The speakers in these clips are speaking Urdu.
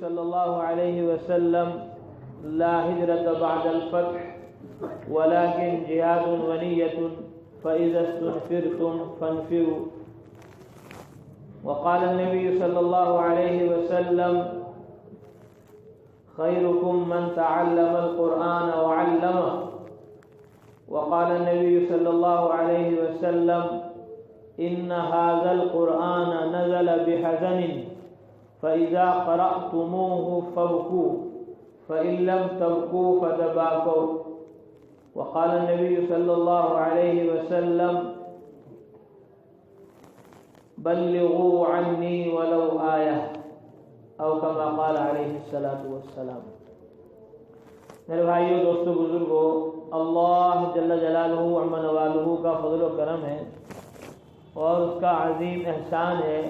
صلى الله عليه وسلم لا هجرة بعد الفتح ولكن جهاد ونية فإذا استنفرتم فانفروا. وقال النبي صلى الله عليه وسلم خيركم من تعلم القرآن وعلمه. وقال النبي صلى الله عليه وسلم إن هذا القرآن نزل بحزن فإذا قرأتموه فابكوا فإن لم تبكوا فتباكوا. وقال النبي صلى الله عليه وسلم بلغوا عني ولو آية او كما قال علیہ الصلوۃ والسلام. میرے بھائیو، دوستو، بزرگو، اللہ جل جلالہ عم نوالہ کا فضل و کرم ہے اور اس کا عظیم احسان ہے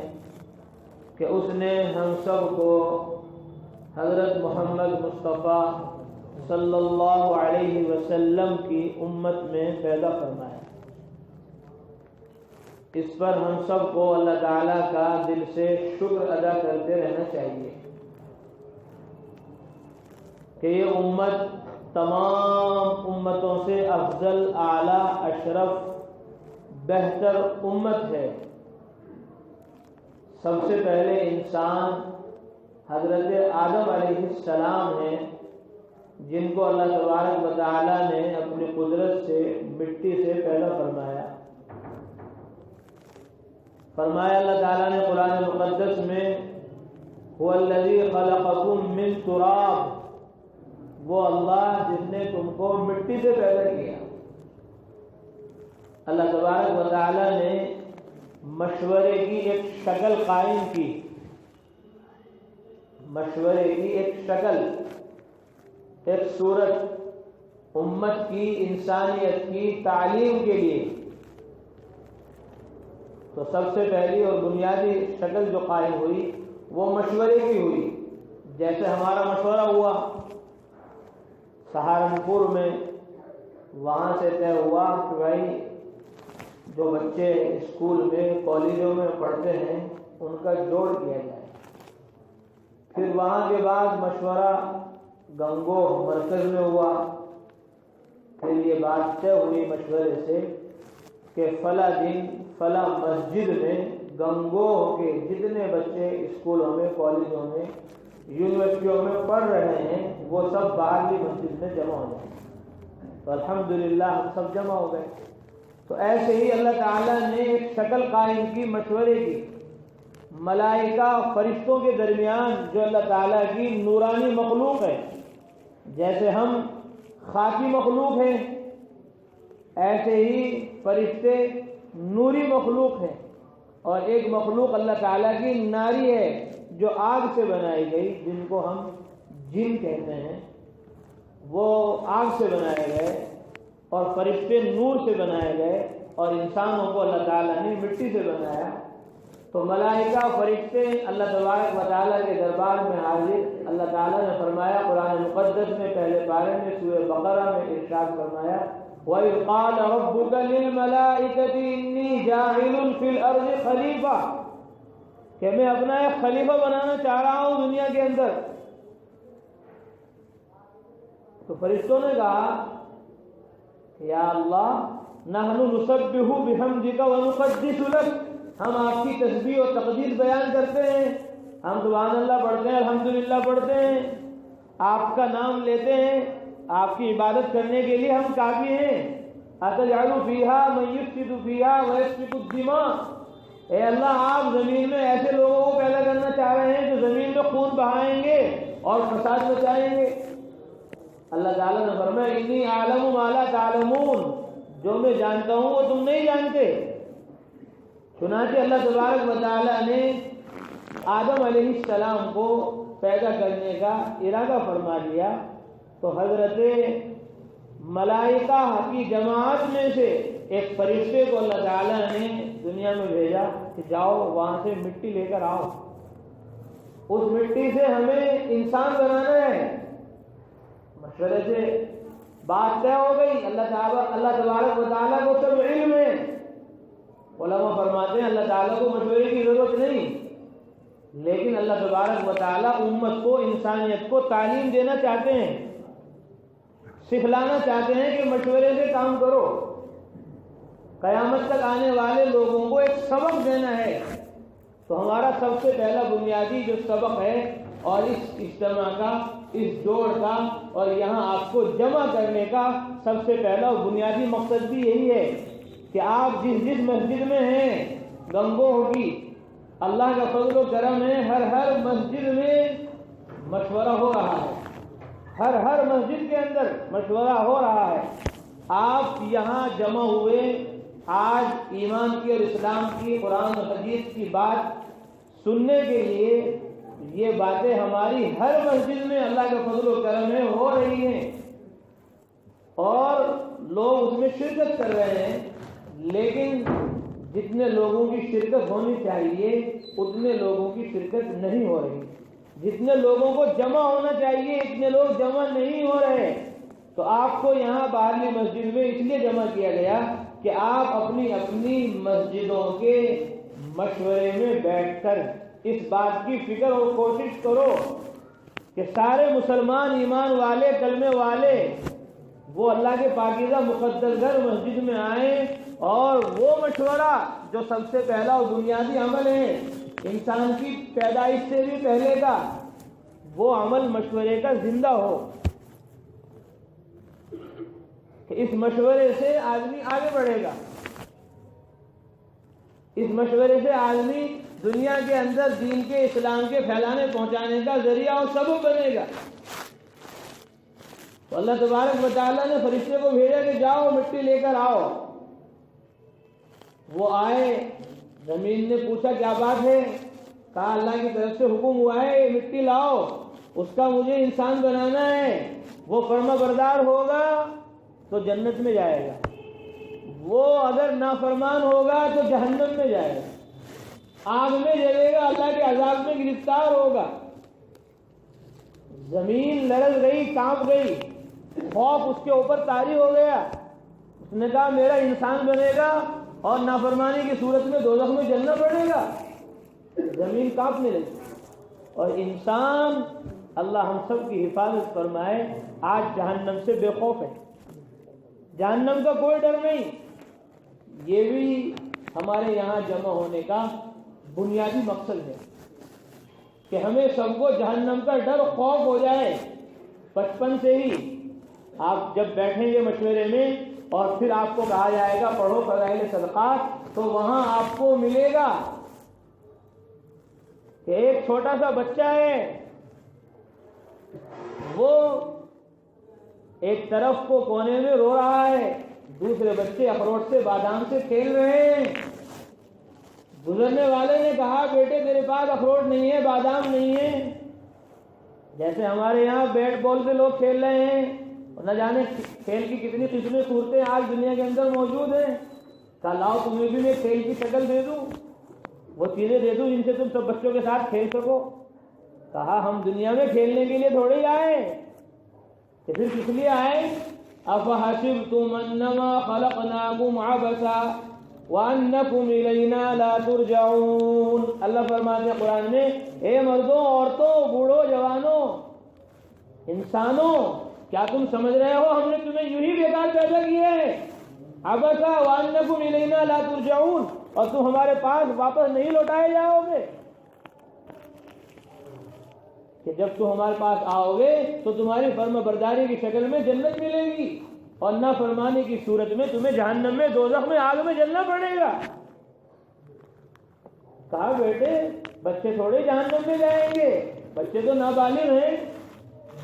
کہ اس نے ہم سب کو حضرت محمد مصطفیٰ صلی اللہ علیہ وسلم کی امت میں پیدا فرمایا. اس پر ہم سب کو اللہ تعالیٰ کا دل سے شکر ادا کرتے رہنا چاہیے کہ یہ امت تمام امتوں سے افضل، اعلیٰ، اشرف، بہتر امت ہے. سب سے پہلے انسان حضرت آدم علیہ السلام ہیں، جن کو اللہ تبارک و تعالیٰ نے اپنی قدرت سے مٹی سے پیدا فرمایا. فرمایا اللہ تعالیٰ نے قرآن مقدس میں هو الذی خلقکم من تراب، وہ اللہ جس نے تم کو مٹی سے پیدا کیا. اللہ تبارک و تعالیٰ نے مشورے کی ایک شکل قائم کی، مشورے کی ایک شکل، ایک صورت امت کی، انسانیت کی تعلیم کے لیے. تو سب سے پہلی اور بنیادی شکل جو قائم ہوئی وہ مشورے کی ہوئی. جیسے ہمارا مشورہ ہوا سہارنپور میں، وہاں سے طے ہوا کہ بھائی جو بچے اسکول میں، کالجوں میں پڑھتے ہیں ان کا جوڑ کیا جائے. پھر وہاں کے بعد مشورہ گنگو مرکز میں ہوا. پھر یہ بات طے ہوئی مشورے سے کہ فلاں دن فلاں مسجد میں گنگو کے جتنے بچے اسکولوں میں، کالجوں میں، یونیورسٹیوں میں پڑھ رہے ہیں وہ سب باہرلی مسجد میں جمع ہو جائیں. تو الحمدللہ ہم سب جمع ہو گئے. تو ایسے ہی اللہ تعالیٰ نے ایک شکل قائم کی مشورے کی. ملائکہ فرشتوں کے درمیان جو اللہ تعالیٰ کی نورانی مخلوق ہے، جیسے ہم خاکی مخلوق ہیں ایسے ہی فرشتے نوری مخلوق ہیں. اور ایک مخلوق اللہ تعالیٰ کی ناری ہے جو آگ سے بنائی گئی، جن کو ہم جن کہتے ہیں. وہ آگ سے بنائے گئے اور فرشتے نور سے بنائے گئے اور انسانوں کو اللہ تعالیٰ نے مٹی سے بنایا. تو ملائکہ فرشتے اللہ تبارک و تعالیٰ کے دربار میں حاضر. اللہ تعالیٰ نے فرمایا قرآن مقدس میں پہلے پارے میں سورہ بقرہ میں ارشاد فرمایا وَإِذْ قَالَ رَبُّكَ لِلْمَلَائِكَةِ إِنِّي جَاعِلٌ فِي الْأَرْضِ خَلِيفَةً، کہ میں اپنا ایک خلیفہ بنانا چاہ رہا ہوں دنیا کے اندر. تو فرشتوں نے کہا یا اللہ نحن نسبح بحمدک ونقدس لک، ہم آپ کی تسبیح و تقدیس بیان کرتے ہیں، ہم سبحان اللہ پڑھتے ہیں، الحمدللہ پڑھتے ہیں، آپ کا نام لیتے ہیں، آپ کی عبادت کرنے کے لیے ہم کافی ہیں. أَتَجْعَلُ فِيهَا مَن يُفْسِدُ فِيهَا وَيَسْفِكُ الدِّمَاءَ، اے اللہ آپ زمین میں ایسے لوگوں کو پیدا کرنا چاہ رہے ہیں جو زمین میں خون بہائیں گے اور فساد مچائیں گے. اللہ تعالیٰ نے فرمایا انی اعلم ما لا تعلمون، جو میں جانتا ہوں وہ تم نہیں جانتے. چنانچہ اللہ تبارک و تعالیٰ نے آدم علیہ السلام کو پیدا کرنے کا ارادہ فرما لیا. تو حضرت ملائکہ کی جماعت میں سے ایک فرشتے کو اللہ تعالیٰ نے دنیا میں بھیجا کہ جاؤ وہاں سے مٹی لے کر آؤ، اس مٹی سے ہمیں انسان بنانا ہے. مشورے سے بات طے ہو گئی. اللہ تبارک و تعالیٰ کو سب علم ہے. علماء فرماتے ہیں اللہ تعالیٰ کو مشورے کی ضرورت نہیں. لیکن اللہ تبارک و تعالیٰ امت کو، انسانیت کو تعلیم دینا چاہتے ہیں، سکھلانا چاہتے ہیں کہ مشورے سے کام کرو. قیامت تک آنے والے لوگوں کو ایک سبق دینا ہے. تو ہمارا سب سے پہلا بنیادی جو سبق ہے، اور اس اجتماع کا، اس جوڑ کا، اور یہاں آپ کو جمع کرنے کا سب سے پہلا اور بنیادی مقصد بھی یہی ہے کہ آپ جس مسجد میں ہیں، گنگو ہوگی، اللہ کا فضل و کرم ہے، ہر مسجد میں مشورہ ہو رہا ہے، ہر مسجد کے اندر مشورہ ہو رہا ہے. آپ یہاں جمع ہوئے آج ایمان کی اور اسلام کی، قرآن و حدیث کی بات سننے کے لیے. یہ باتیں ہماری ہر مسجد میں اللہ کا فضل و کرم ہے ہو رہی ہیں، اور لوگ اس میں شرکت کر رہے ہیں. لیکن جتنے لوگوں کی شرکت ہونی چاہیے اتنے لوگوں کی شرکت نہیں ہو رہی. جتنے لوگوں کو جمع ہونا چاہیے اتنے لوگ جمع نہیں ہو رہے. تو آپ کو یہاں باہرلی مسجد میں اس لیے جمع کیا گیا کہ آپ اپنی اپنی مسجدوں کے مشورے میں بیٹھ کر اس بات کی فکر اور کوشش کرو کہ سارے مسلمان ایمان والے، کلمے والے، وہ اللہ کے پاکیزہ مقدس گھر مسجد میں آئیں، اور وہ مشورہ جو سب سے پہلا اور بنیادی عمل ہے انسان کی پیدائش سے بھی پہلے کا، وہ عمل مشورے کا زندہ ہو. کہ اس مشورے سے آدمی آگے بڑھے گا، اس مشورے سے آدمی دنیا کے اندر دین کے، اسلام کے پھیلانے پہنچانے کا ذریعہ اور سبب بنے گا. تو اللہ تبارک و تعالیٰ نے فرشتے کو بھیجا کہ جاؤ مٹی لے کر آؤ. وہ آئے، زمین نے پوچھا کیا بات ہے؟ کہا اللہ کی طرف سے حکم ہوا ہے مٹی لاؤ، اس کا مجھے انسان بنانا ہے. وہ فرما بردار ہوگا تو جنت میں جائے گا، وہ اگر نافرمان ہوگا تو جہنم میں جائے گا، آگ میں جلے گا، اللہ کے عذاب میں گرفتار ہوگا. زمین لرز گئی، کانپ گئی، خوف اس کے اوپر طاری ہو گیا. اس نے کہا میرا انسان بنے گا اور نافرمانی کی صورت میں دوزخ میں جلنا پڑے گا. زمین کانپنے لگی. اور انسان، اللہ ہم سب کی حفاظت فرمائے، آج جہنم سے بے خوف ہے، جہنم کا کوئی ڈر نہیں. یہ بھی ہمارے یہاں جمع ہونے کا بنیادی مقصد ہے کہ ہمیں سب کو جہنم کا ڈر، خوف ہو جائے بچپن سے ہی. آپ جب بیٹھیں گے مشورے میں اور پھر آپ کو کہا جائے گا پڑھو فضائل صدقات، تو وہاں آپ کو ملے گا کہ ایک چھوٹا سا بچہ ہے، وہ ایک طرف کو کونے میں رو رہا ہے، دوسرے بچے اخروٹ سے، بادام سے کھیل رہے ہیں. گزرنے والے نے کہا بیٹے تیرے پاس اخروٹ نہیں ہے، بادام نہیں ہے. جیسے ہمارے یہاں بیٹ بال سے لوگ کھیل رہے ہیں، نہ جانے کھیل کی کتنی قسمیں، صورتیں آج دنیا کے اندر موجود ہیں. کہا لاؤ تمہیں بھی میں کھیل کی شکل دے دوں، وہ چیزیں دے دوں جن سے تم سب بچوں کے ساتھ کھیل سکو. کہا ہم دنیا میں کھیلنے کے لیے تھوڑے ہی آئے، کہ پھر کس لیے آئے؟ افحسبتم انما خلقناکم عبثا وانکم الینا لا ترجعون. اللہ فرماتے ہیں قرآن میں، اے مردوں، عورتوں، بوڑھوں، جوانوں، انسانوں، کیا تم سمجھ رہے ہو ہم نے تمہیں یوں ہی بیکار پیدا کیا ہے؟ عبثا وانکم الینا لا ترجعون، اور تم ہمارے پاس واپس نہیں لوٹائے جاؤ گے. کہ جب تم ہمارے پاس آؤ گے تو تمہاری فرما برداری کی شکل میں جنت ملے گی، اور نافرمانی کی صورت میں تمہیں جہنم میں، دوزخ میں، آگ میں جلنا پڑے گا. کہا بیٹے بچے تھوڑے جہنم میں جائیں گے، بچے تو نابالغ ہیں.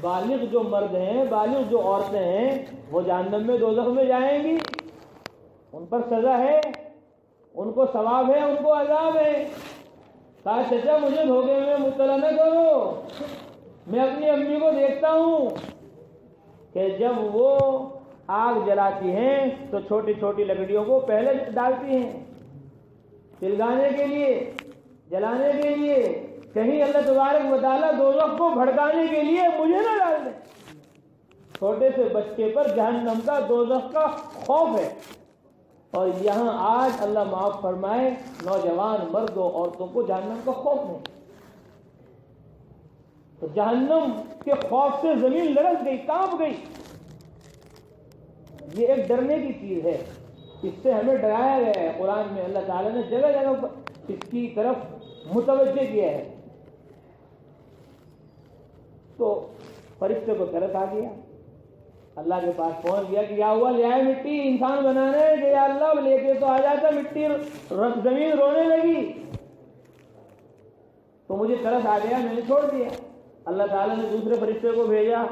بالغ جو مرد ہیں، بالغ جو عورتیں ہیں، وہ جہنم میں، دوزخ میں جائیں گی. ان پر سزا ہے، ان کو ثواب ہے، ان کو عذاب ہے. کہا چچا مجھے دھوکے میں مبتلا نہ کرو، میں اپنی امی کو دیکھتا ہوں کہ جب وہ آگ جلاتی ہیں تو چھوٹی چھوٹی لکڑیوں کو پہلے ڈالتی ہیں پلگانے کے لیے، جلانے کے لیے. کہیں اللہ تبارک و تعالیٰ دوزخ کو بھڑکانے کے لیے مجھے نہ ڈال دیں. چھوٹے سے بچے پر جہنم کا، دوزخ کا خوف ہے. اور یہاں آج اللہ معاف فرمائے نوجوان مردوں عورتوں کو جہنم کا خوف نہیں. تو جہنم کے خوف سے زمین لرز گئی، کانپ گئی۔ یہ ایک ڈرنے کی چیز ہے، اس سے ہمیں ڈرایا گیا ہے قرآن میں، اللہ تعالیٰ نے جگہ جگہ پر اس کی طرف متوجہ کیا ہے۔ تو فرشتے کو ترس آ گیا، اللہ کے پاس پہنچ گیا کہ یا ہوا لے آئے مٹی انسان بنانے، کہ یا اللہ لے کے تو آ جاتا، مٹی زمین رونے لگی، تو مجھے ترس آ گیا، میں نے چھوڑ دیا۔ اللہ تعالیٰ نے دوسرے فرشتے کو بھیجا،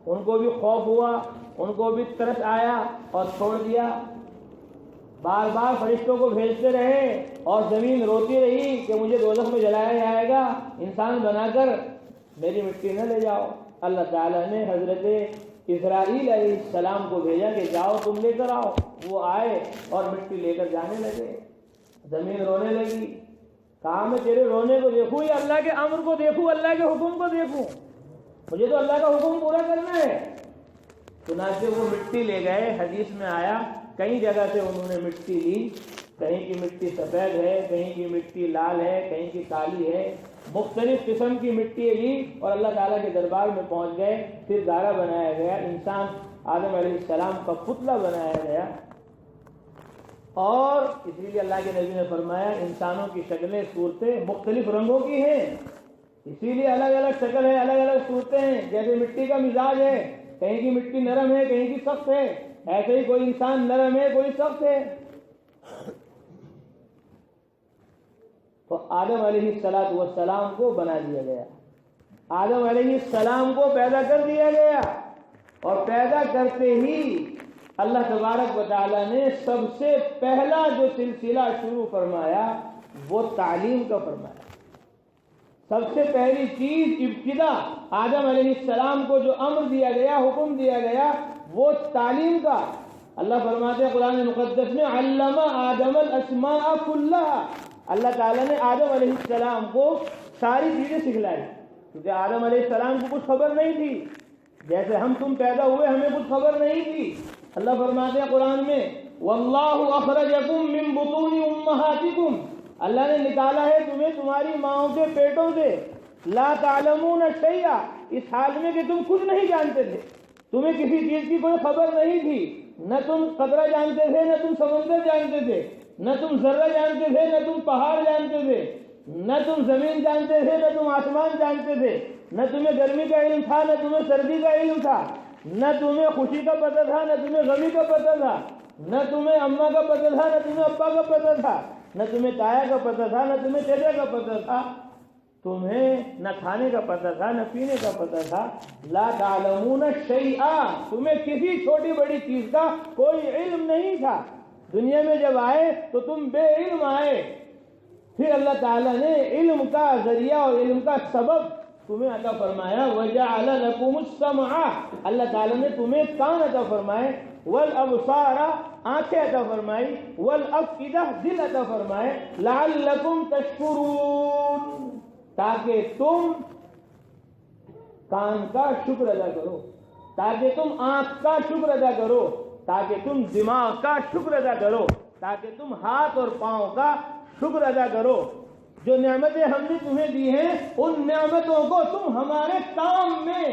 ان کو بھی خوف ہوا، ان کو بھی ترس آیا اور چھوڑ دیا۔ بار بار فرشتوں کو بھیجتے رہے اور زمین روتی رہی کہ مجھے دوزخ میں جلایا جائے گا، انسان بنا کر میری مٹی نہ لے جاؤ۔ اللہ تعالیٰ نے حضرت اسرائیل علیہ السلام کو بھیجا کہ جاؤ تم لے کر آؤ۔ وہ آئے اور مٹی لے کر جانے لگے، زمین رونے لگی۔ کہا میں تیرے رونے کو دیکھوں یا اللہ کے امر کو دیکھوں، اللہ کے حکم کو دیکھوں؟ مجھے تو اللہ کا حکم پورا کرنا ہے۔ چنانچہ وہ مٹی لے گئے۔ حدیث میں آیا کئی جگہ سے انہوں نے مٹی لی، کہیں کی مٹی سفید ہے، کہیں کی مٹی لال ہے، کہیں کی کالی ہے، مختلف قسم کی مٹی لی اور اللہ تعالیٰ کے دربار میں پہنچ گئے۔ پھر گارا بنایا گیا، انسان آدم علیہ السلام کا پتلا بنایا گیا، اور اسی لیے اللہ کے نبی نے فرمایا انسانوں کی شکلیں صورتیں مختلف رنگوں کی ہیں، اسی لیے الگ الگ شکل ہے، الگ الگ صورتیں ہیں۔ جیسے مٹی کا مزاج ہے، کہیں کی مٹی نرم ہے، کہیں کی سخت ہے، ایسے ہی کوئی انسان نرم ہے، کوئی سخت ہے۔ تو آدم علیہ السلام کو بنا دیا گیا، آدم علیہ السلام کو پیدا کر دیا گیا، اور پیدا کرتے ہی اللہ تبارک و تعالیٰ نے سب سے پہلا جو سلسلہ شروع فرمایا وہ تعلیم کا فرمایا۔ سب سے پہلی چیز ابتدا آدم علیہ السلام کو جو امر دیا گیا، حکم دیا گیا، وہ تعلیم کا۔ اللہ فرماتے ہیں قرآن مقدس میں علم آدم الاسماء کلھا، اللہ تعالیٰ نے آدم علیہ السلام کو ساری چیزیں سکھلائی، کیونکہ آدم علیہ السلام کو کچھ خبر نہیں تھی، جیسے ہم تم پیدا ہوئے ہمیں کچھ خبر نہیں تھی۔ اللہ فرماتے ہیں قرآن میں واللہ اخرجکم من بطون امہاتکم، اللہ نے نکالا ہے تمہیں تمہاری ماؤں کے پیٹوں سے، لا تعلمون شیئا، اس حال میں کہ تم کچھ نہیں جانتے تھے، تمہیں کسی چیز کی کوئی خبر نہیں تھی، نہ تم قطرہ جانتے تھے، نہ تم سمندر جانتے تھے، نہ تم ذرہ جانتے تھے، نہ تم پہاڑ جانتے تھے، نہ تم زمین جانتے تھے، نہ تم آسمان جانتے تھے، نہ تمہیں گرمی کا علم تھا، نہ تمہیں سردی کا علم تھا، نہ تمہیں خوشی کا پتہ تھا، نہ تمہیں غمی کا پتہ تھا، نہ تمہیں اماں کا پتہ تھا، نہ تمہیں ابا کا پتہ تھا، نہ تمہیں تایا کا پتہ تھا، نہ تمہیں چچا کا پتہ تھا، تمہیں نہ کھانے کا پتہ تھا، نہ پینے کا پتہ تھا، لا تعلمون شیئا، تمہیں کسی چھوٹی بڑی چیز کا کوئی علم نہیں تھا۔ دنیا میں جب آئے تو تم بے علم آئے، پھر اللہ تعالیٰ نے علم کا ذریعہ اور علم کا سبب تمہیں عطا فرمایا، وَجَعَلَ لَكُمُ السَّمْعَ، اللہ تعالیٰ نے تمہیں کان عطا فرمائے، وَالْأَبْصَارَ آنکھیں عطا فرمائی، وَالْأَفْئِدَةَ دل عطا فرمائے، لَعَلَّكُمْ تَشْكُرُونَ، تاکہ تم کان کا شکر ادا کرو، تاکہ تم آنکھ کا شکر ادا کرو، تاکہ تم دماغ کا شکر ادا کرو، تاکہ تم ہاتھ اور پاؤں کا شکر ادا کرو۔ جو نعمتیں ہم نے تمہیں دی ہیں ان نعمتوں کو تم ہمارے کام میں